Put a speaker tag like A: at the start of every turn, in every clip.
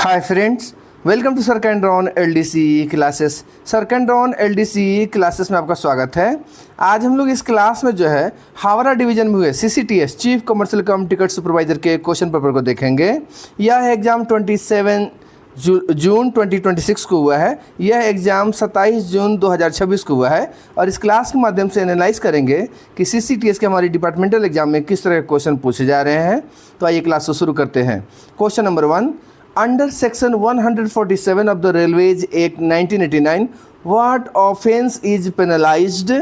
A: Hi friends, welcome to सरकैंड्रॉन LDCE classes. सरकैंड्रॉन LDCE classes में आपका स्वागत है। आज हम लोग इस क्लास में जो है हावड़ा डिवीजन में हुए CCTS chief commercial cum ticket supervisor के क्वेश्चन पेपर को देखेंगे। यह एग्ज़ाम 27 जून 2026 को हुआ है। यह एग्ज़ाम 27 जून 2026 को हुआ है और इस क्लास के माध्यम से एनालाइज करेंगे कि सीसीटीएस के हमारी डिपार्टमेंटल एग्जाम में किस तरह के क्वेश्चन पूछे जा रहे हैं। तो आइए क्लास को शुरू करते हैं। Question number 1, Under Section 147 of the Railways Act 1989, what offence is penalized?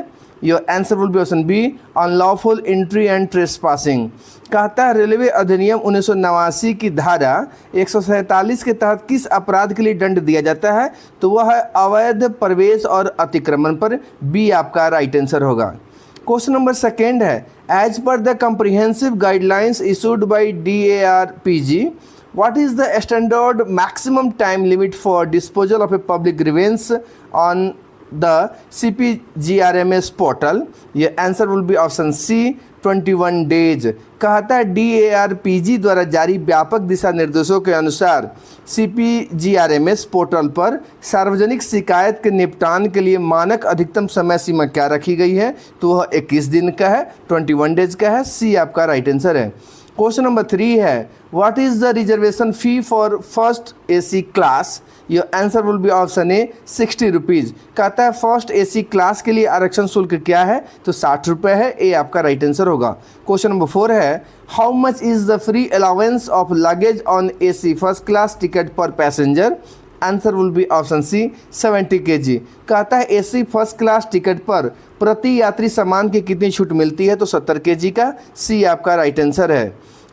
A: Your answer will be option B, unlawful entry and trespassing। कहता है रेलवे अधिनियम 1989 की धारा 147 के तहत किस अपराध के लिए दंड दिया जाता है? तो वह है अवैध प्रवेश और अतिक्रमण पर। बी आपका राइट आंसर होगा। क्वेश्चन नंबर 2 है, as per the comprehensive guidelines issued by DARPG, what is the standard maximum time limit for disposal of a public grievance on the CPGRMS portal? ये answer will be option C, 21 days. कहता है DARPG द्वारा जारी व्यापक दिशा निर्देशों के अनुसार CPGRMS portal पर सार्वजनिक शिकायत के निपटान के लिए मानक अधिकतम समय सीमा क्या रखी गई है? तो वह 21 दिन का है, 21 डेज का है। सी आपका राइट आंसर है। क्वेश्चन नंबर 3 है, what is the reservation fee for first AC class? Your answer will be option A, 60 rupees. कहता है फर्स्ट AC क्लास के लिए आरक्षण शुल्क क्या है? तो 60 रुपये है। ए आपका राइट आंसर होगा। क्वेश्चन नंबर 4 है, how much is the free allowance of luggage on AC first class ticket per passenger? Answer will be option C, 70 kg। कहता है AC फर्स्ट क्लास टिकट पर प्रति यात्री सामान की कितनी छूट मिलती है? तो 70 kg का। सी आपका राइट आंसर है।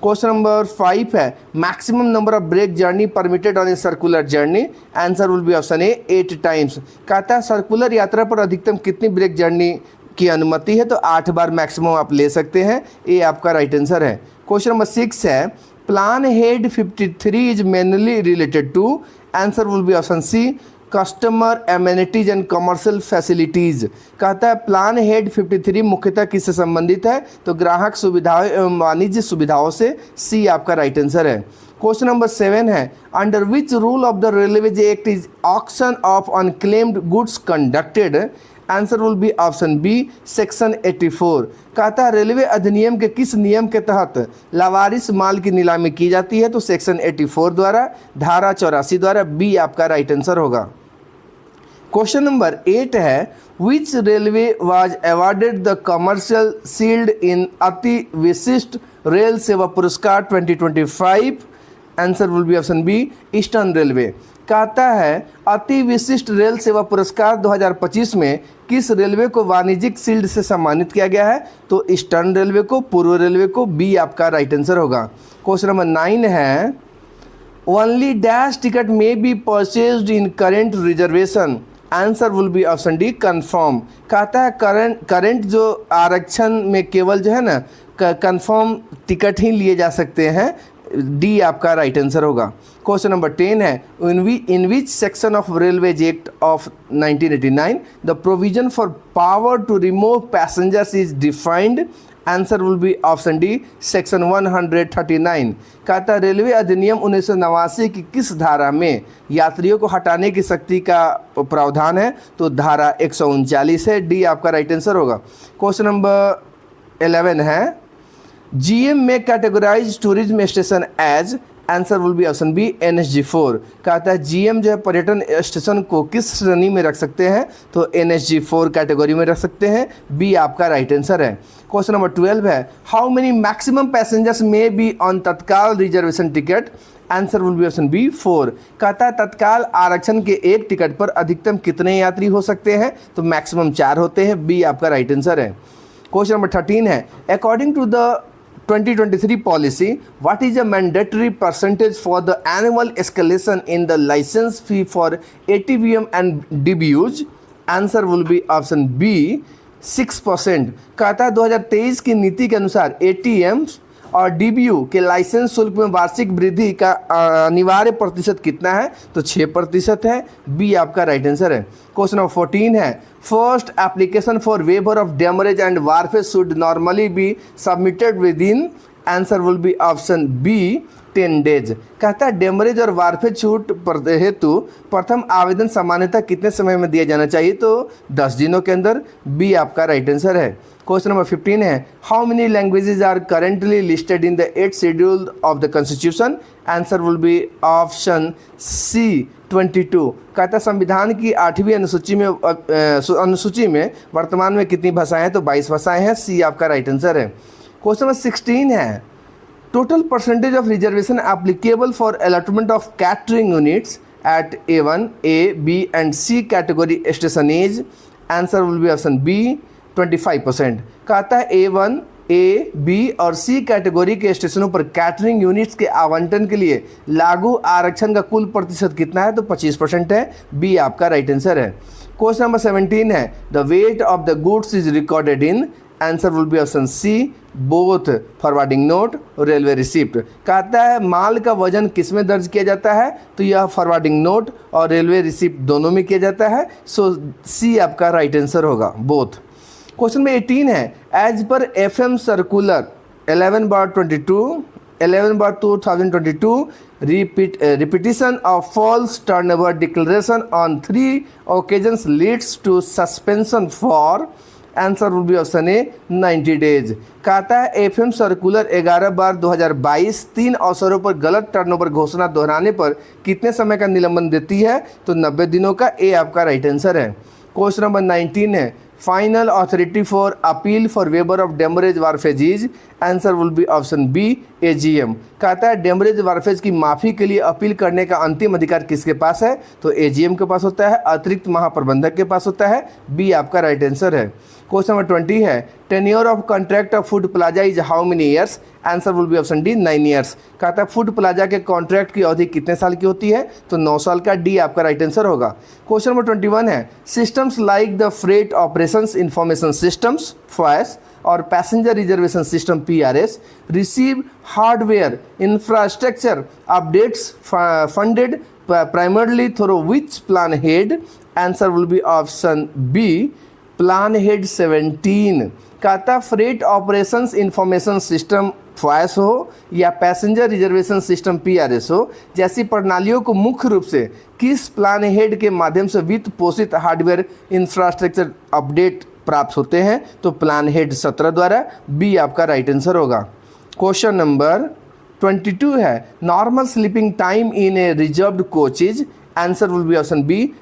A: क्वेश्चन नंबर 5 है, maximum number of break journey permitted on a circular journey? Answer will be option A, 8 times. कहता है सर्कुलर यात्रा पर अधिकतम कितनी ब्रेक जर्नी की अनुमति है? तो 8 बार मैक्सिमम आप ले सकते हैं। ए आपका राइट आंसर है। क्वेश्चन नंबर 6 है, plan head 53 is mainly related to? Answer will be option C, customer amenities and commercial facilities. कहता है प्लान हेड 53 मुख्यतः किससे संबंधित है? तो ग्राहक सुविधाओं एवं वाणिज्य सुविधाओं से। सी आपका राइट आंसर है। क्वेश्चन नंबर 7 है, under which rule of the railways act is auction of unclaimed goods conducted? Answer will be option B, section 84। कहता है रेलवे अधिनियम के किस नियम के तहत लावारिस माल की नीलामी की जाती है? तो सेक्शन 84 द्वारा, धारा 84 द्वारा। बी आपका राइट आंसर होगा। क्वेश्चन नंबर 8 है, which railway was awarded the commercial shield in Ati Vishisht Rail Seva Puraskar 2025? Answer will be option B, eastern railway. कहता है अति विशिष्ट रेल सेवा पुरस्कार 2025 में किस रेलवे को वाणिज्यिक शील्ड से सम्मानित किया गया है? तो ईस्टर्न रेलवे को, पूर्व रेलवे को। बी आपका राइट आंसर होगा। क्वेश्चन नंबर 9 है, only dash ticket may be purchased in current reservation? Answer will be option D, confirm. कहता है करंट जो आरक्षण में केवल जो है ना कन्फर्म टिकट ही लिए जा सकते हैं। डी आपका राइट आंसर होगा। क्वेश्चन नंबर 10 है, in which section of railways act of 1989 the provision for power to remove passengers is defined? Answer will be option D, section 139। कहता है रेलवे अधिनियम 1989 की किस धारा में यात्रियों को हटाने की शक्ति का प्रावधान है? तो धारा 139 है। डी आपका राइट आंसर होगा। क्वेश्चन नंबर 11 है, GM may categorise tourism station as? Answer will be option B, NSG4। कहता है GM जो है पर्यटन स्टेशन को किस श्रेणी में रख सकते हैं? तो NSG4 कैटेगरी में रख सकते हैं। बी आपका राइट आंसर है। क्वेश्चन नंबर 12 है, how many maximum passengers may be on Tatkal reservation ticket? Answer will be option B, 4। कहता है तत्काल आरक्षण के एक टिकट पर अधिकतम कितने यात्री हो सकते हैं? तो मैक्सिमम 4 होते हैं। बी आपका राइट आंसर है। क्वेश्चन नंबर 13 है, according to the 2023 policy, what is a mandatory percentage for the annual escalation in the license fee for ATVM and DBUs? Answer will be option B, 6%। कहता है 2023 की नीति के अनुसार ATMs और DBU के लाइसेंस शुल्क में वार्षिक वृद्धि का अनिवार्य प्रतिशत कितना है? तो 6% है। बी आपका राइट आंसर है। क्वेश्चन नंबर 14 है, first application for waiver of demurrage and wharfage should normally be submitted within? Answer will be option B, 10 days. कहता है डेमरेज और वारफेज छूट हेतु प्रथम आवेदन सामान्यतः कितने समय में दिया जाना चाहिए, तो 10 दिनों के अंदर। बी आपका राइट आंसर है। क्वेश्चन नंबर 15 है, how many languages are currently listed in the 8th schedule of the constitution. Answer will be option C 22। कहता है संविधान की 8वीं अनुसूची में वर्तमान में कितनी भाषाएं हैं, तो 22 भाषाएं हैं। सी आपका राइट आंसर है। क्वेश्चन नंबर 16 है, total percentage of reservation applicable for allotment of catering units at A1, A, B and C category station is. Answer will be option B 25%। कहता है A1, A, B और C category के स्टेशनों पर catering units के आवंटन के लिए लागू आरक्षण का कुल प्रतिशत कितना है, तो 25% है। बी आपका राइट आंसर है। क्वेश्चन नंबर 17 है, the weight of the goods is recorded in. Answer will be option C both forwarding note railway receipt. कहता है माल का वजन किस में दर्ज किया जाता है, तो यह फॉरवर्डिंग नोट और रेलवे रिसिप्ट दोनों में किया जाता है। सो सी आपका राइट आंसर होगा, बोथ। क्वेश्चन में 18 है, एज पर FM circular 11/2022 repetition of false turnover declaration on 3 occasions leads to suspension for। Answer will be option A 90 days. कहता है FM सर्कुलर 11/2022 3 अवसरों पर गलत टर्नओवर घोषणा दोहराने पर कितने समय का निलंबन देती है, तो 90 दिनों का। ए आपका राइट आंसर है। क्वेश्चन नंबर 19 है, final authority for appeal for waiver of demurrage wharfage is. Answer will be option B AGM। कहता है डेमरेज वारफेज की माफ़ी के लिए अपील करने का अंतिम अधिकार किसके पास है, तो AGM के पास होता है, अतिरिक्त महाप्रबंधक के पास होता है। बी आपका राइट आंसर है। क्वेश्चन नंबर 20 है, tenure of contract of food plaza is how many years. Answer will be option D 9 years. कहता है फूड प्लाजा के कॉन्ट्रैक्ट की अवधि कितने साल की होती है, तो 9 साल का। डी आपका राइट आंसर होगा। क्वेश्चन नंबर 21 है, systems like the freight operations information systems FOIS और passenger reservation system PRS receive hardware infrastructure updates funded primarily through which plan head। Answer will be option B plan head 17। कहता freight operations information system FOIS हो या passenger reservation system PRS हो जैसी प्रणालियों को मुख्य रूप से किस प्लान हेड के माध्यम से वित्त पोषित हार्डवेयर इंफ्रास्ट्रक्चर अपडेट प्राप्त होते हैं, तो प्लान हेड 17 द्वारा। बी आपका राइट आंसर होगा। क्वेश्चन नंबर 22 है, normal sleeping time in a reserved coaches. Answer will be option B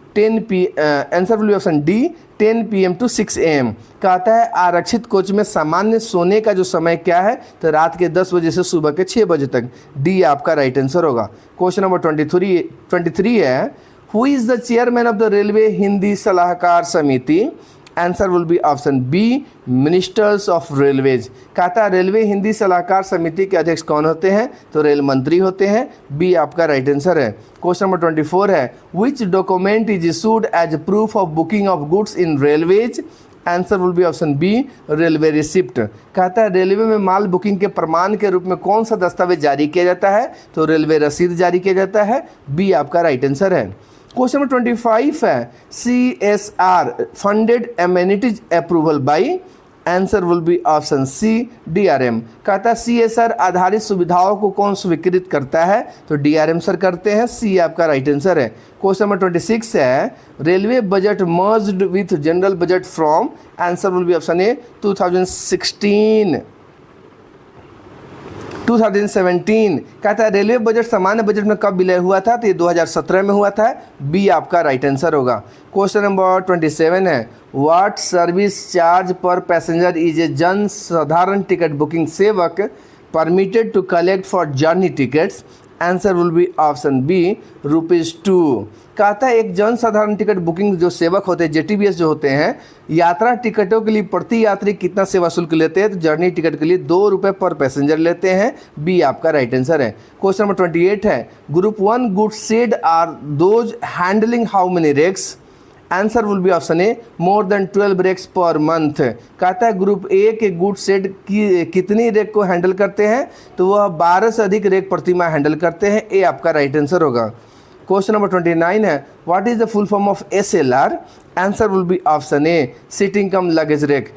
A: 10 PM to 6 AM। कहता है आरक्षित कोच में सामान्य सोने का जो समय क्या है, तो रात के 10 बजे से सुबह के 6 बजे तक। डी आपका राइट आंसर होगा। क्वेश्चन नंबर 23 है, who is the chairman of the railway Hindi सलाहकार समिति। Answer will be option B ministers of railways. कहता है रेलवे हिंदी सलाहकार समिति के अध्यक्ष कौन होते हैं, तो रेल मंत्री होते हैं। बी आपका राइट आंसर है। क्वेश्चन नंबर 24 है, which document is issued as proof of booking of goods in railways. Answer will be option B railway receipt. कहता है रेलवे में माल बुकिंग के प्रमाण के रूप में कौन सा दस्तावेज जारी किया जाता है, तो रेलवे रसीद जारी किया जाता है। बी आपका राइट आंसर है। क्वेश्चन नंबर 25 है, CSR funded amenities approval by. Answer will be option C DRM। कहता है CSR आधारित सुविधाओं को कौन स्वीकृत करता है, तो DRM सर करते हैं। सी आपका राइट आंसर है। क्वेश्चन नंबर 26 है, railway budget merged with general budget from. Answer will be option ए 2017। कहता है रेलवे बजट सामान्य बजट में कब विलय हुआ था, तो ये 2017 में हुआ था। बी आपका राइट आंसर होगा। क्वेश्चन नंबर 27 है, what service charge per passenger is a Jan Sadharan ticket booking Sevak permitted to collect for journey tickets. Answer will be option B ₹2। कहता है एक जन साधारण टिकट बुकिंग जो सेवक होते हैं JTBS जो होते हैं, यात्रा टिकटों के लिए प्रति यात्री कितना सेवा शुल्क लेते हैं, तो जर्नी टिकट के लिए ₹2 पर पैसेंजर लेते हैं। बी आपका राइट आंसर है। क्वेश्चन नंबर 28 है, group 1 goods shed are those handling how many rakes. Answer will be option A more than 12 rakes per month. कहता है ग्रुप ए के गुड सेट की कितनी रेक को हैंडल करते हैं, तो वह 12 से अधिक रेक प्रति माह हैंडल करते हैं। ए आपका राइट आंसर होगा। क्वेश्चन नंबर 29 है what is the full form of SLR? Answer will be option A seating cum luggage rack.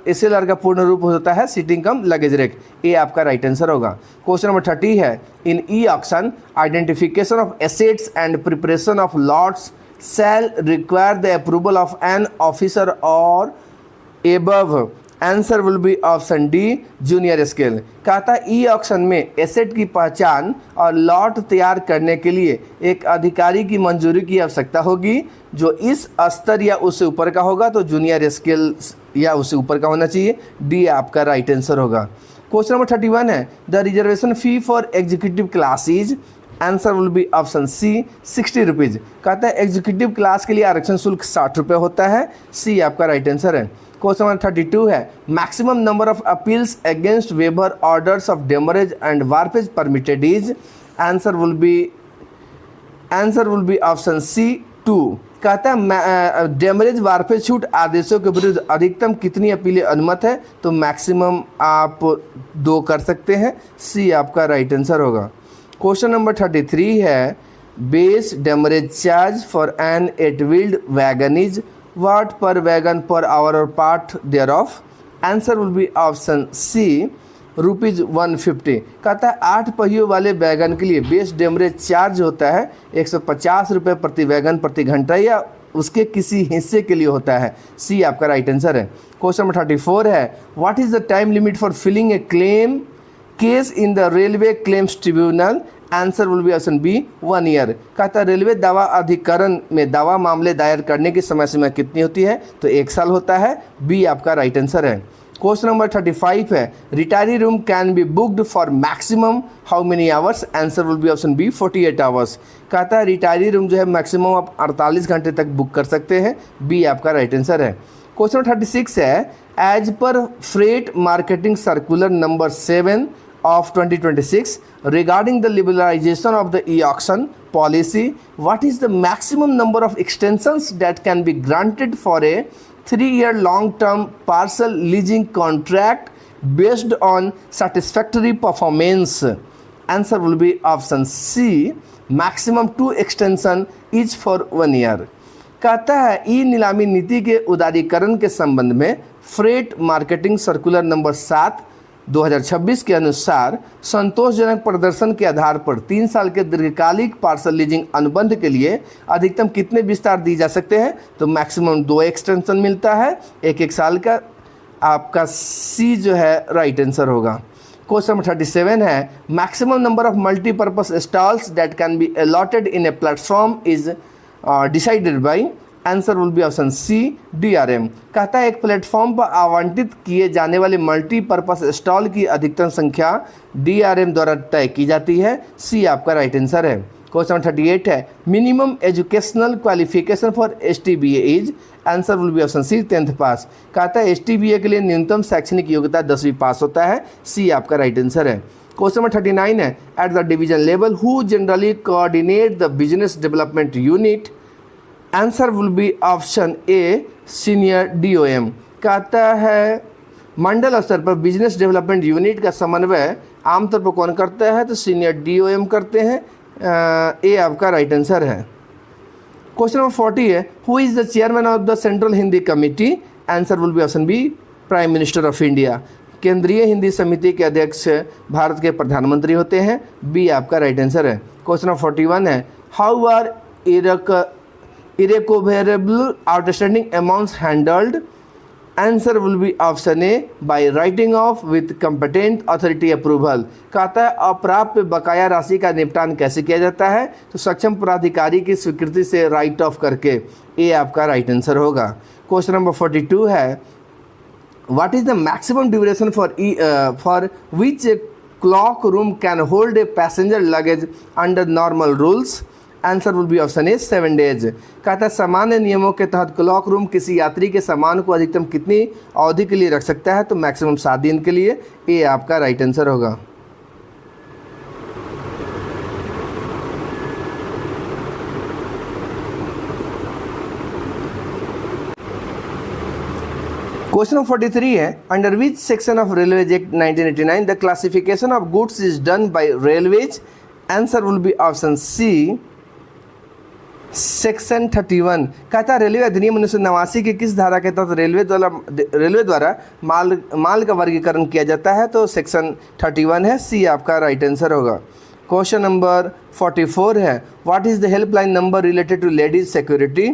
A: SLR का पूर्ण रूप होता है seating cum luggage rack. A आपका राइट आंसर होगा। क्वेश्चन नंबर 30 है in e auction identification of assets and preparation of lots shall require the approval of an officer or above. Answer will be option D junior scale. कहता है e auction में asset की पहचान और lot तैयार करने के लिए एक अधिकारी की मंजूरी की आवश्यकता होगी जो इस स्तर या उससे ऊपर का होगा, तो जूनियर स्केल या उससे ऊपर का होना चाहिए। डी आपका राइट आंसर होगा। क्वेश्चन नंबर 31 है the reservation fee for executive classes. Answer will be option C 60 rupees. कहता है एग्जीक्यूटिव क्लास के लिए आरक्षण शुल्क 60 रुपये होता है। सी आपका राइट आंसर है। क्वेश्चन नंबर 32 है maximum number of appeals against waiver orders of demurrage and wharfage permitted is. Answer will be option C 2। कहता है डेमरेज वार्पेज छूट आदेशों के विरुद्ध अधिकतम कितनी अपीलें अनुमत है, तो मैक्सिमम आप 2 कर सकते हैं। सी आपका राइट आंसर होगा। क्वेश्चन नंबर 33 है base demurrage charge for an eight wheeled wagon is what per wagon per hour or part thereof. Answer will be option C ₹150। कहता है 8 पहियों वाले वैगन के लिए बेस डेमरेज चार्ज होता है 150 रुपये प्रति वैगन प्रति घंटा या उसके किसी हिस्से के लिए होता है। सी आपका राइट आंसर है। क्वेश्चन नंबर 34 है what is the time limit for filing a claim case in the railway claims tribunal. Answer will be option B 1 year. कहता है रेलवे दावा अधिकरण में दावा मामले दायर करने की समय सीमा कितनी होती है, तो 1 साल होता है। बी आपका राइट आंसर है। क्वेश्चन नंबर 35 है retiring room can be booked for maximum how many hours. Answer will be option B 48 hours. कहता है रिटायरी रूम जो है मैक्सिमम आप 48 घंटे तक बुक कर सकते हैं। बी आपका राइट आंसर है। क्वेश्चन 36 है as per freight marketing circular number 7 of 2026 regarding the liberalization of the e-auction policy, what is the maximum number of extensions that can be granted for a 3-year long-term parcel leasing contract based on satisfactory performance? Answer will be option C maximum 2 extension each for 1 year. कहता है ई नीलामी नीति के उदारीकरण के संबंध में freight marketing circular number 7 2026 के अनुसार संतोषजनक प्रदर्शन के आधार पर 3 साल के दीर्घकालिक पार्सल लीजिंग अनुबंध के लिए अधिकतम कितने विस्तार दिए जा सकते हैं, तो मैक्सिमम 2 एक्सटेंशन मिलता है 1-1 साल का। आपका सी जो है राइट आंसर होगा। क्वेश्चन नंबर 37 है maximum number of multipurpose stalls that can be allotted in a platform is decided by. Answer will be option C DRM। कहता है एक प्लेटफॉर्म पर आवंटित किए जाने वाले मल्टीपर्पज स्टॉल की अधिकतम संख्या DRM द्वारा तय की जाती है। सी आपका राइट आंसर है। क्वेश्चन नंबर 38 है minimum educational qualification for STBA is. Answer will be option C 10th pass. कहता है STBA के लिए न्यूनतम शैक्षणिक योग्यता 10वीं पास होता है। सी आपका राइट आंसर है। क्वेश्चन नंबर 39 है at the division level who generally coordinate the business development unit. Answer will be option a senior DOM। कहता है मंडल स्तर पर बिजनेस डेवलपमेंट यूनिट का समन्वय आमतौर पर कौन करता है, तो सीनियर DOM करते हैं। ए आपका राइट आंसर है। क्वेश्चन नंबर 40 है who is the chairman of the central Hindi committee. Answer will be option B prime minister of India. केंद्रीय हिंदी समिति के अध्यक्ष भारत के प्रधानमंत्री होते हैं। बी आपका राइट आंसर है। क्वेश्चन नंबर 41 है how are irrecoverable outstanding amounts handled. Answer will be option A by writing off with competent authority approval। कहता है अप्राप्य बकाया राशि का निपटान कैसे किया जाता है, तो सक्षम प्राधिकारी की स्वीकृति से राइट ऑफ करके। ए आपका राइट आंसर होगा। क्वेश्चन नंबर 42 है what is the maximum duration for which a clock room can hold a passenger luggage under normal rules. Answer will be option A 7 days. कहता है सामान्य नियमों के तहत क्लॉक रूम किसी यात्री के सामान को अधिकतम कितनी अवधि के लिए रख सकता है, तो मैक्सिमम 7 दिन के लिए। ए आपका राइट आंसर होगा। क्वेश्चन नंबर 43 है under which section of railways act 1989 the classification of goods is done by railways. Answer will be option C section 31 कहता है रेलवे अधिनियम 1989 की किस धारा के तहत रेलवे द्वारा माल का वर्गीकरण किया जाता है? तो सेक्शन 31 है, सी आपका राइट आंसर होगा। क्वेश्चन नंबर 44 है, what is the helpline number related to ladies security?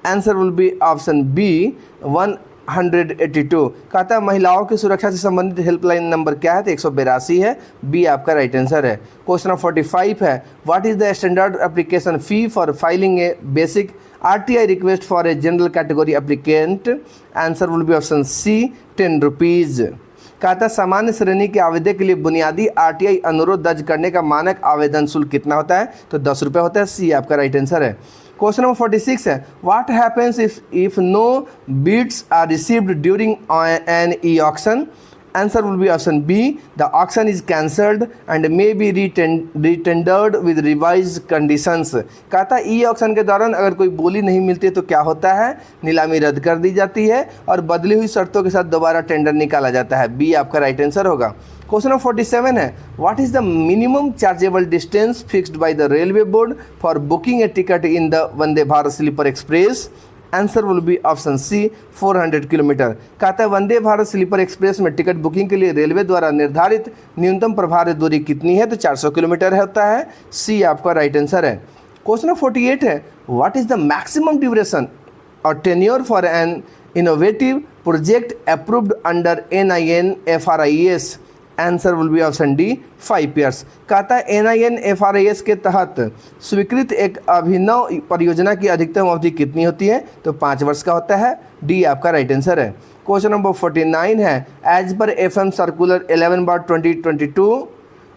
A: Answer will be option B 182। कहता है महिलाओं की सुरक्षा से संबंधित हेल्पलाइन नंबर क्या है? तो 182 है, बी आपका राइट आंसर है। क्वेश्चन नंबर 45 है, what is the standard application fee for filing a basic RTI request for a general category applicant? Answer will be option C 10 rupees. कहता है सामान्य श्रेणी के आवेदक के लिए बुनियादी RTI अनुरोध दर्ज करने का मानक आवेदन शुल्क कितना होता है? तो 10 रुपये होता है, सी आपका राइट आंसर है। क्वेश्चन नंबर 46 है, what happens if no bids are received during an e auction? Answer will be option B the auction is cancelled and may be retendered with revise conditions. कहता है e auction के दौरान अगर कोई बोली नहीं मिलती है तो क्या होता है? नीलामी रद्द कर दी जाती है और बदली हुई शर्तों के साथ दोबारा टेंडर निकाला जाता है, बी आपका राइट आंसर होगा। क्वेश्चन नंबर 47 है, what is the minimum chargeable distance fixed by the railway board for booking a ticket in the Vande Bharat sleeper express? Answer will be option C 400 kilometre. कहता है Vande Bharat sleeper express में ticket booking के लिए railway द्वारा निर्धारित न्यूनतम प्रभावी दूरी कितनी है? तो 400 किलोमीटर होता है, सी आपका राइट आंसर है। क्वेश्चन नंबर 48 है, what is the maximum duration or tenure for an innovative project approved under NIN-FRIS? Answer will be option D 5 years. कहता है NIN-FRIS के तहत स्वीकृत एक अभिनव परियोजना की अधिकतम अवधि कितनी होती है? तो 5 वर्ष का होता है, डी आपका राइट आंसर है। क्वेश्चन नंबर 49 है, एज पर FM circular 11/2022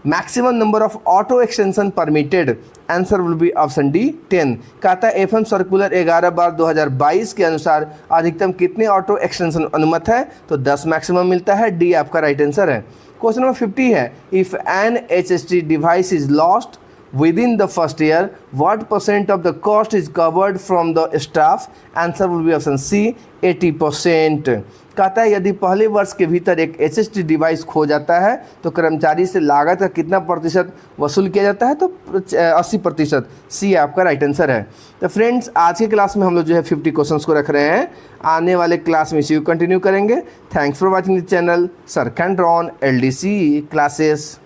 A: maximum number of auto extension permitted? Answer will be option D 10। कहता है FM सर्कुलर 11/2022 के अनुसार अधिकतम कितने ऑटो एक्सटेंशन अनुमत है? तो 10 मैक्सिमम मिलता है, डी आपका राइट आंसर है। क्वेश्चन नंबर 50 है, if an HST device is lost within the first year, what % of the cost is covered from the staff? Answer will be option C 80%। कहता है यदि पहले वर्ष के भीतर एक HST डिवाइस खो जाता है तो कर्मचारी से लागत का कितना प्रतिशत वसूल किया जाता है? तो 80%, सी आपका राइट आंसर है। तो फ्रेंड्स आज के क्लास में हम लोग जो है 50 क्वेश्चंस को रख रहे हैं, आने वाले क्लास में इसी को कंटिन्यू करेंगे। Thanks for watching this channel सरकैंड्रॉन LDC क्लासेस।